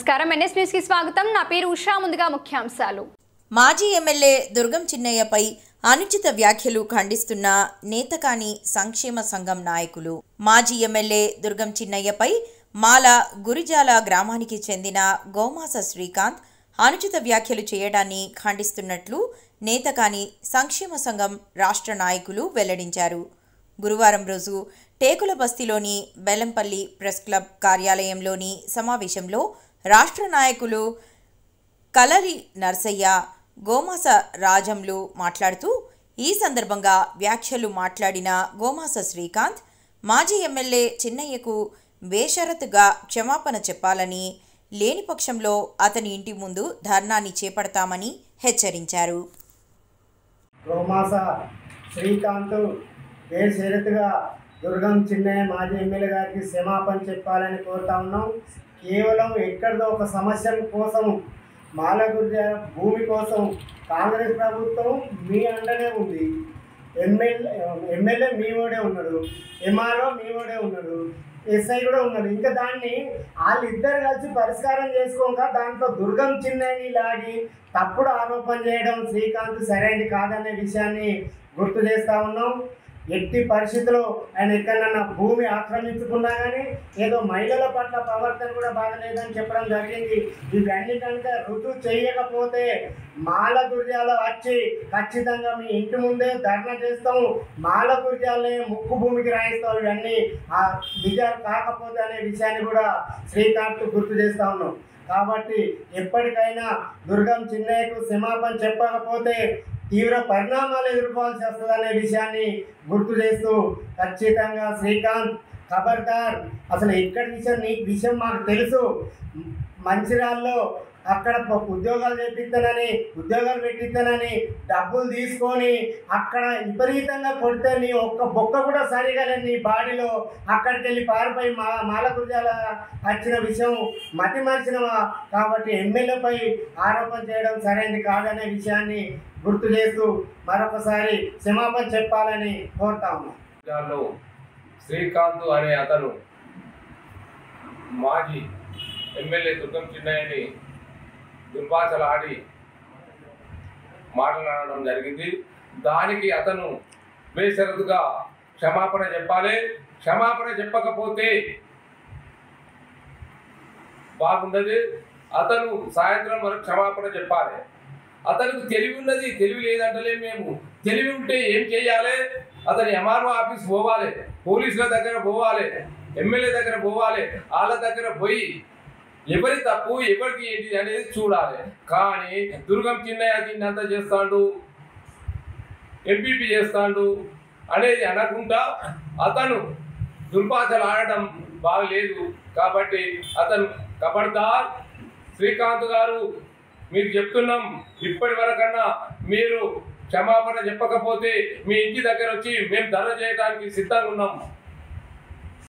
నమస్కారం NS news కి స్వాగతం నా పేరు ఉషా ముందుగా ముఖ్యాంశాలు మాజీ ఎమ్మెల్యే దుర్గం చిన్నయ్యపై అనుచిత వ్యాఖ్యలు ఖండిస్తున్న నేతకాని సంక్షేమ సంఘం నాయకులు మాజీ ఎమ్మెల్యే దుర్గం చిన్నయ్యపై మాల గురిజాల గ్రామానికి చెందిన గోమాస శ్రీకాంత్ అనుచిత వ్యాఖ్యలు చేయడాన్ని ఖండిస్తున్నట్లు నేతకాని సంక్షేమ సంఘం రాష్ట్ర నాయకులు వెల్లడించారు. గురువారం రోజు టేకుల బస్తీలోని బెల్లంపల్లి ప్రెస్ క్లబ్ కార్యాలయంలోని సమావేశంలో రాష్ట్ర నాయకులు కలరి నర్సయ్య, గోమాస రాజంలు మాట్లాడుతూ ఈ సందర్భంగా వ్యాఖ్యలు మాట్లాడిన గోమాస శ్రీకాంత్ మాజీ ఎమ్మెల్యే చిన్నయ్యకు బేషరతుగా క్షమాపణ చెప్పాలని, లేని పక్షంలో అతని ఇంటి ముందు ధర్నాన్ని చేపడతామని హెచ్చరించారు. గోమాస శ్రీకాంత్ బేషరతుగా దుర్గం చిన్నయ్య మాజీ ఎమ్మెల్యే గారికి క్షమాపణ చెప్పాలని కోరుతా ఉన్నాం. కేవలం ఎక్కడిదో ఒక సమస్య కోసం మాలగుర్జ భూమి కోసం కాంగ్రెస్ ప్రభుత్వం మీ అండనే ఉంది. ఎమ్మెల్యే మీ ఓడే ఉన్నాడు, ఎంఆర్ఓ మీ ఓడే ఉన్నాడు, ఎస్ఐ కూడా ఉన్నాడు. ఇంకా దాన్ని వాళ్ళిద్దరు కలిసి పరిష్కారం చేసుకోక దాంట్లో దుర్గం చిన్నయ్యని లాగి తప్పుడు ఆరోపణ చేయడం శ్రీకాంత్ సరైనది కాదనే విషయాన్ని గుర్తు చేస్తూ ఉన్నాం. ఎట్టి పరిస్థితుల్లో ఆయన ఎక్కడన్నా భూమి ఆక్రమించుకున్నా కానీ ఏదో మహిళల పట్ల ప్రవర్తన కూడా బాగలేదని చెప్పడం జరిగింది. ఇవన్నీ కనుక రుజువు చేయకపోతే మాల గుర్జాలు వచ్చి ఖచ్చితంగా మీ ఇంటి ముందే ధర్నా చేస్తాం, మాల గుర్జాలే ముక్కు భూమికి రాయిస్తాం. ఇవన్నీ నిజాలు కాకపోతే అనే విషయాన్ని కూడా శ్రీకాంత్ గుర్తు చేస్తూ ఉన్నాం. కాబట్టి ఎప్పటికైనా దుర్గం చిన్నయ్యకు క్షమాపణ చెప్పకపోతే తీవ్ర పరిణామాలు ఎదుర్కోవాల్సి వస్తుందనే విషయాన్ని గుర్తు చేస్తూ ఖచ్చితంగా శ్రీకాంత్ ఖబర్దార్, అసలు ఎక్కడి విషయం మాకు తెలుసు. మంచిర్యాలలో అక్కడ ఉద్యోగాలు చేపిస్తానని, ఉద్యోగాలు పెట్టిస్తానని డబ్బులు తీసుకొని అక్కడ విపరీతంగా కొడితే నీ ఒక్క బొక్క కూడా సరిగా లేదు నీ బాడీలో. అక్కడికి వెళ్ళి పారిపోయి మాలగుర్జాల వచ్చిన విషయం మతి మరిచినవా? కాబట్టి ఎమ్మెల్యేపై ఆరోపణ చేయడం సరైనది కాదనే విషయాన్ని గుర్తు చేస్తూ మరొకసారి క్షమాపణ చెప్పాలని కోరుతా ఉన్నాం. శ్రీకాంత్ అనే అతను మాజీ ఎమ్మెల్యే దుర్గం చిన్నయ్యని దుర్భాషలాడి మాట్లాడడం జరిగింది. దానికి అతను బేషరతుగా క్షమాపణ చెప్పాలి. క్షమాపణ చెప్పకపోతే బాగుండదు. అతను సాయంత్రం వరకు క్షమాపణ చెప్పాలి. అతనికి తెలివి ఉన్నది, తెలివి లేదంటలే మేము. తెలివి ఉంటే ఏం చేయాలి? అతని ఎంఆర్ఓ ఆఫీస్ పోవాలి, పోలీసుల దగ్గర పోవాలి, ఎమ్మెల్యే దగ్గర పోవాలి. వాళ్ళ దగ్గర పోయి ఎవరి తప్పు ఎవరికి ఏంటి అనేది చూడాలి. కానీ దుర్గం చిన్నయ్య దీన్నంతా చేస్తాడు, ఎంపీపీ చేస్తాడు అనేది అనకుండా అతను దుర్భాషలు ఆడటం బాగలేదు. కాబట్టి అతను ఖబర్దార్. శ్రీకాంత్ గారు మీకు చెప్తున్నాం, ఇప్పటి వరకన్నా మీరు క్షమాపణ చెప్పకపోతే మీ ఇంటి దగ్గర వచ్చి మేము ధర్నా చేయడానికి సిద్ధంగా ఉన్నాం.